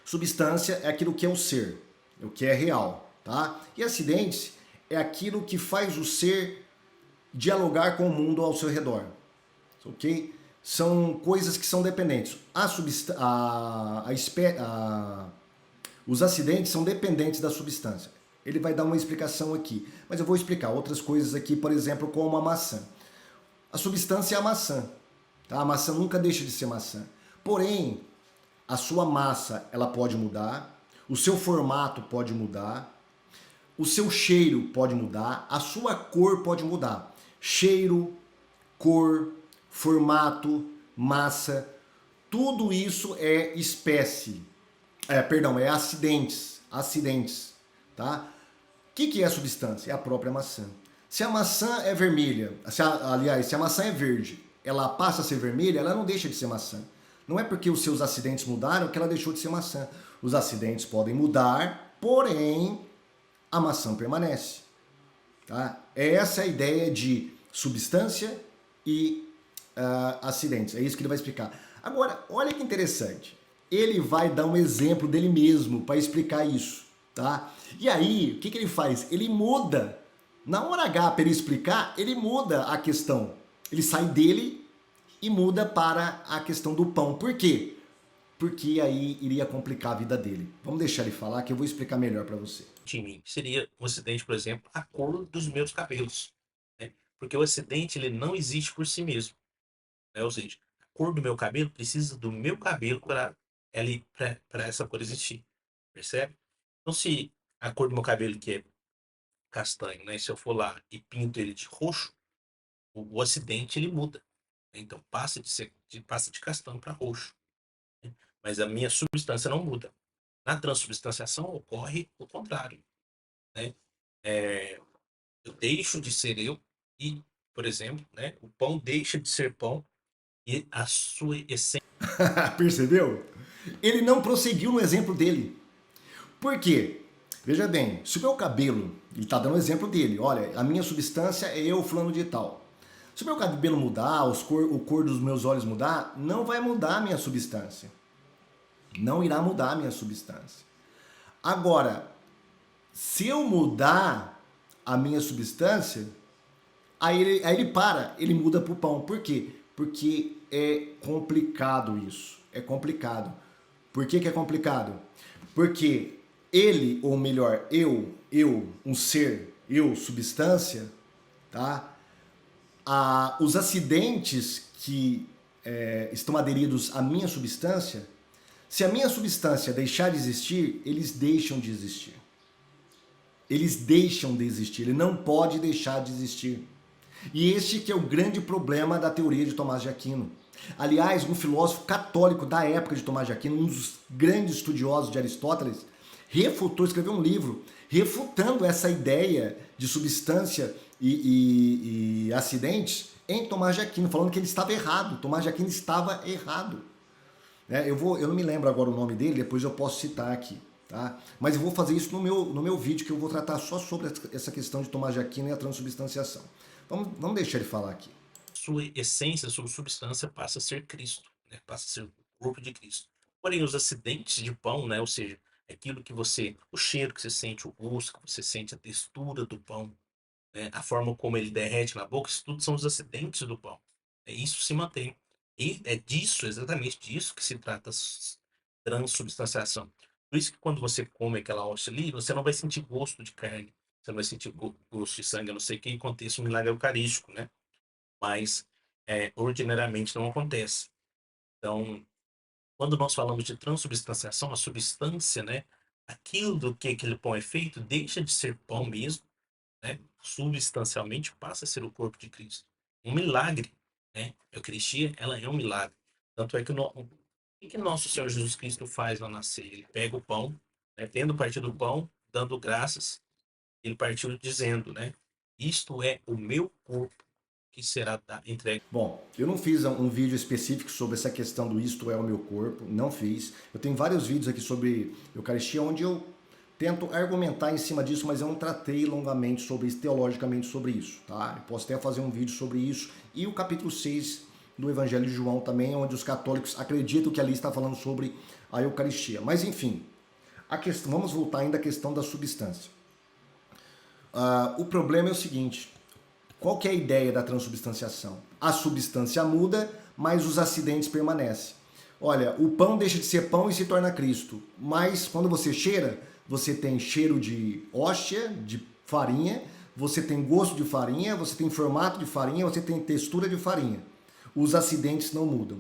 Substância é aquilo que é o ser, o que é real, tá? E acidentes é aquilo que faz o ser dialogar com o mundo ao seu redor, ok? São coisas que são dependentes. Os acidentes são dependentes da substância. Ele vai dar uma explicação aqui, mas eu vou explicar outras coisas aqui, por exemplo, como a maçã. A substância é a maçã, tá? A maçã nunca deixa de ser maçã. Porém, a sua massa ela pode mudar, o seu formato pode mudar, o seu cheiro pode mudar, a sua cor pode mudar. Cheiro, cor, formato, massa, tudo isso é espécie. É acidentes, tá? que é a substância? É a própria maçã. Se a maçã é vermelha, se a maçã é verde, ela passa a ser vermelha, ela não deixa de ser maçã. Não é porque os seus acidentes mudaram que ela deixou de ser maçã. Os acidentes podem mudar, porém a maçã permanece. Tá? Essa é a ideia de substância e acidentes. É isso que ele vai explicar. Agora, olha que interessante. Ele vai dar um exemplo dele mesmo para explicar isso. Tá? E aí, o que ele faz? Ele muda. Na hora H, para ele explicar, ele muda a questão. Ele sai dele e muda para a questão do pão. Por quê? Porque aí iria complicar a vida dele. Vamos deixar ele falar que eu vou explicar melhor para você. De mim seria um acidente, por exemplo, a cor dos meus cabelos, né? Porque o acidente ele não existe por si mesmo, né? Ou seja, a cor do meu cabelo precisa do meu cabelo para essa cor existir, percebe? Então, se a cor do meu cabelo que é castanho, né? Se eu for lá e pinto ele de roxo, o acidente ele muda, né? Então passa de castanho para roxo, né? Mas a minha substância não muda. Na transubstanciação ocorre o contrário, né? É, eu deixo de ser eu e, por exemplo, né, o pão deixa de ser pão e a sua essência. Percebeu? Ele não prosseguiu no exemplo dele. Por quê? Veja bem, se o meu cabelo, ele está dando o exemplo dele, olha, a minha substância é eu, fulano de tal. Se o meu cabelo mudar, o cor dos meus olhos mudar, não vai mudar a minha substância. Não irá mudar a minha substância. Agora, se eu mudar a minha substância, aí ele para, ele muda para o pão. Por quê? Porque é complicado isso. É complicado. Por que é complicado? Porque ele, ou melhor, um ser, substância, tá? Os acidentes que estão aderidos à minha substância, se a minha substância deixar de existir, eles deixam de existir. Eles deixam de existir, ele não pode deixar de existir. E este que é o grande problema da teoria de Tomás de Aquino. Aliás, um filósofo católico da época de Tomás de Aquino, um dos grandes estudiosos de Aristóteles, escreveu um livro refutando essa ideia de substância e acidentes em Tomás de Aquino, falando que ele estava errado. Tomás de Aquino estava errado. Eu não me lembro agora o nome dele, depois eu posso citar aqui. Tá? Mas eu vou fazer isso no meu vídeo, que eu vou tratar só sobre essa questão de Tomás de Aquino e a transubstanciação. Vamos deixar ele falar aqui. Sua essência, sua substância passa a ser Cristo, né? Passa a ser o corpo de Cristo. Porém, os acidentes de pão, né? Ou seja, aquilo que o cheiro que você sente, o gosto que você sente, a textura do pão, né? A forma como ele derrete na boca, isso tudo são os acidentes do pão. Isso se mantém. E é disso, exatamente disso que se trata a transubstanciação. Por isso que quando você come aquela hóstia ali, você não vai sentir gosto de carne, você não vai sentir gosto de sangue, a não ser que aconteça um milagre eucarístico, né? Mas ordinariamente não acontece. Então, quando nós falamos de transubstanciação, a substância, né? Aquilo do que aquele pão é feito deixa de ser pão mesmo, né? Substancialmente passa a ser o corpo de Cristo. Um milagre, né? A Eucaristia, ela é um milagre. Tanto é que o que nosso Senhor Jesus Cristo faz ao nascer? Ele pega o pão, né? Tendo partido o pão, dando graças, ele partiu dizendo, né? Isto é o meu corpo que será entregue. Bom, eu não fiz um vídeo específico sobre essa questão do isto é o meu corpo, não fiz. Eu tenho vários vídeos aqui sobre Eucaristia onde eu tento argumentar em cima disso, mas eu não tratei longamente sobre isso, teologicamente sobre isso, tá? Eu posso até fazer um vídeo sobre isso. E o capítulo 6 do Evangelho de João também, onde os católicos acreditam que ali está falando sobre a Eucaristia. Mas enfim, vamos voltar ainda à questão da substância. O problema é o seguinte: qual que é a ideia da transubstanciação? A substância muda, mas os acidentes permanecem. Olha, o pão deixa de ser pão e se torna Cristo. Mas quando você cheira, você tem cheiro de hóstia, de farinha, você tem gosto de farinha, você tem formato de farinha, você tem textura de farinha. Os acidentes não mudam.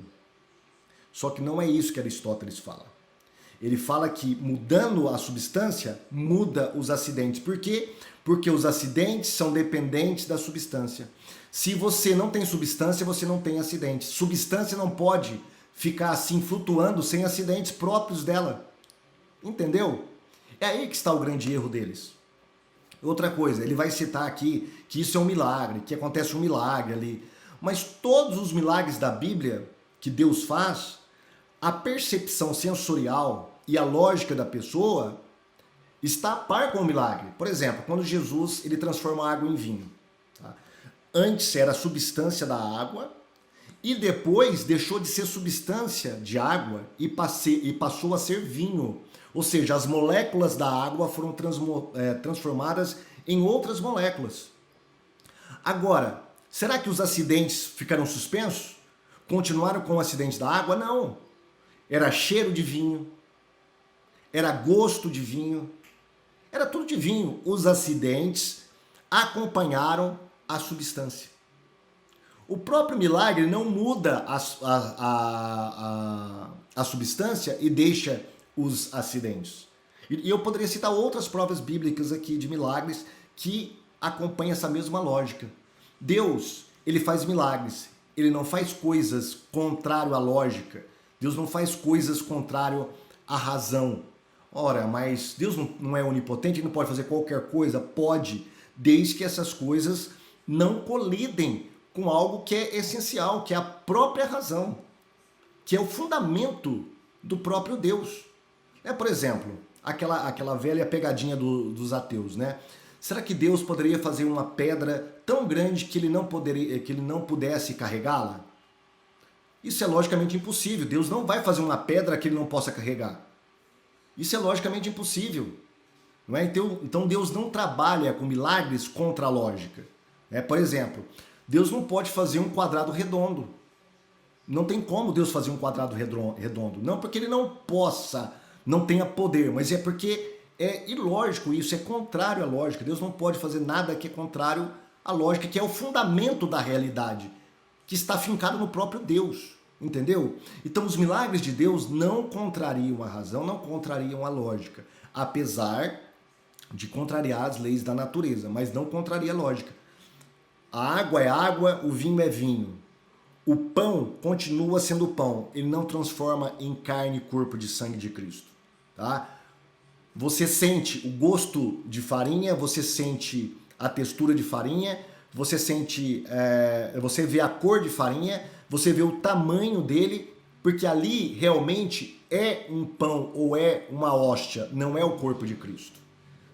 Só que não é isso que Aristóteles fala. Ele fala que mudando a substância, muda os acidentes. Por quê? Porque os acidentes são dependentes da substância. Se você não tem substância, você não tem acidentes. Substância não pode ficar assim flutuando sem acidentes próprios dela. Entendeu? É aí que está o grande erro deles. Outra coisa, ele vai citar aqui que isso é um milagre, que acontece um milagre ali. Mas todos os milagres da Bíblia que Deus faz, a percepção sensorial e a lógica da pessoa está a par com o milagre. Por exemplo, quando Jesus ele transforma a água em vinho. Tá? Antes era a substância da água e depois deixou de ser substância de água e passou a ser vinho. Ou seja, as moléculas da água foram transformadas em outras moléculas. Agora, será que os acidentes ficaram suspensos? Continuaram com o acidente da água? Não. Era cheiro de vinho, era gosto de vinho, era tudo de vinho. Os acidentes acompanharam a substância. O próprio milagre não muda a substância e deixa os acidentes. E eu poderia citar outras provas bíblicas aqui de milagres que acompanham essa mesma lógica. Deus, ele faz milagres, ele não faz coisas contrário à lógica. Deus não faz coisas contrário à razão. Ora, mas Deus não é onipotente, ele não pode fazer qualquer coisa? Pode, desde que essas coisas não colidem com algo que é essencial, que é a própria razão, que é o fundamento do próprio Deus. Por exemplo, aquela velha pegadinha dos ateus, né? Será que Deus poderia fazer uma pedra tão grande que ele não pudesse carregá-la? Isso é logicamente impossível. Deus não vai fazer uma pedra que ele não possa carregar. Isso é logicamente impossível. Não é? Então Deus não trabalha com milagres contra a lógica. Por exemplo, Deus não pode fazer um quadrado redondo. Não tem como Deus fazer um quadrado redondo. Não porque ele não possa, não tenha poder, mas é porque é ilógico isso, é contrário à lógica. Deus não pode fazer nada que é contrário à lógica, que é o fundamento da realidade, que está fincado no próprio Deus. Entendeu? Então os milagres de Deus não contrariam a razão, não contrariam a lógica, apesar de contrariar as leis da natureza, mas não contraria a lógica. A água é água, o vinho é vinho. O pão continua sendo pão, ele não transforma em carne, corpo de sangue de Cristo. Tá? Você sente o gosto de farinha, você sente a textura de farinha, você você vê a cor de farinha, você vê o tamanho dele, porque ali realmente é um pão ou é uma hóstia, não é o corpo de Cristo.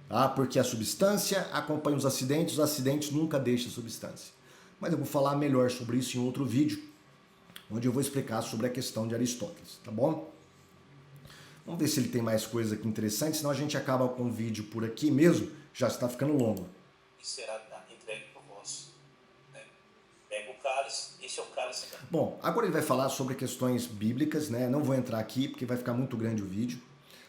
Tá? Porque a substância acompanha os acidentes nunca deixam a substância. Mas eu vou falar melhor sobre isso em outro vídeo, onde eu vou explicar sobre a questão de Aristóteles, tá bom? Vamos ver se ele tem mais coisa aqui interessante, senão a gente acaba com o vídeo por aqui mesmo, já está ficando longo. E será entregue por vós. Pega o cálice, esse é o cálice. Bom, agora ele vai falar sobre questões bíblicas, né? Não vou entrar aqui porque vai ficar muito grande o vídeo,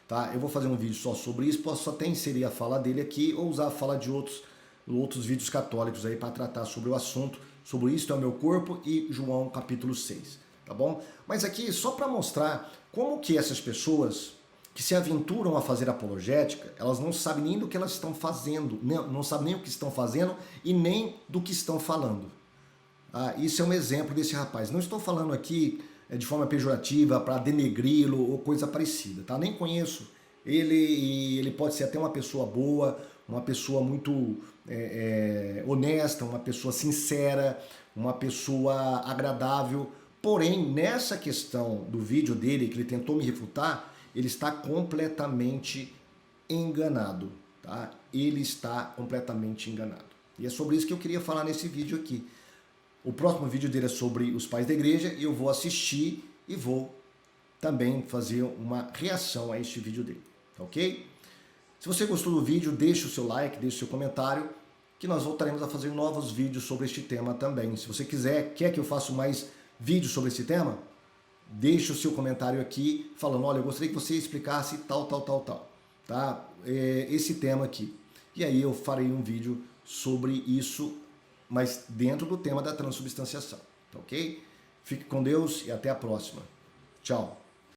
tá? Eu vou fazer um vídeo só sobre isso, posso até inserir a fala dele aqui ou usar a fala de outros vídeos católicos aí para tratar sobre o assunto, sobre Isto é o meu corpo e João capítulo 6, tá bom? Mas aqui só para mostrar como que essas pessoas que se aventuram a fazer apologética, elas não sabem nem do que elas estão fazendo, não sabem nem o que estão fazendo e nem do que estão falando. Isso é um exemplo desse rapaz. Não estou falando aqui de forma pejorativa para denegri-lo ou coisa parecida, tá? Nem conheço ele e ele pode ser até uma pessoa boa, uma pessoa muito honesta, uma pessoa sincera, uma pessoa agradável. Porém, nessa questão do vídeo dele, que ele tentou me refutar, ele está completamente enganado, tá? Ele está completamente enganado. E é sobre isso que eu queria falar nesse vídeo aqui. O próximo vídeo dele é sobre os pais da igreja e eu vou assistir e vou também fazer uma reação a este vídeo dele, tá ok? Se você gostou do vídeo, deixe o seu like, deixe o seu comentário, que nós voltaremos a fazer novos vídeos sobre este tema também. Se você quer que eu faça mais vídeos sobre esse tema, deixe o seu comentário aqui falando, olha, eu gostaria que você explicasse tal, tá? Esse tema aqui. E aí eu farei um vídeo sobre isso, mas dentro do tema da transubstanciação, tá ok? Fique com Deus e até a próxima. Tchau.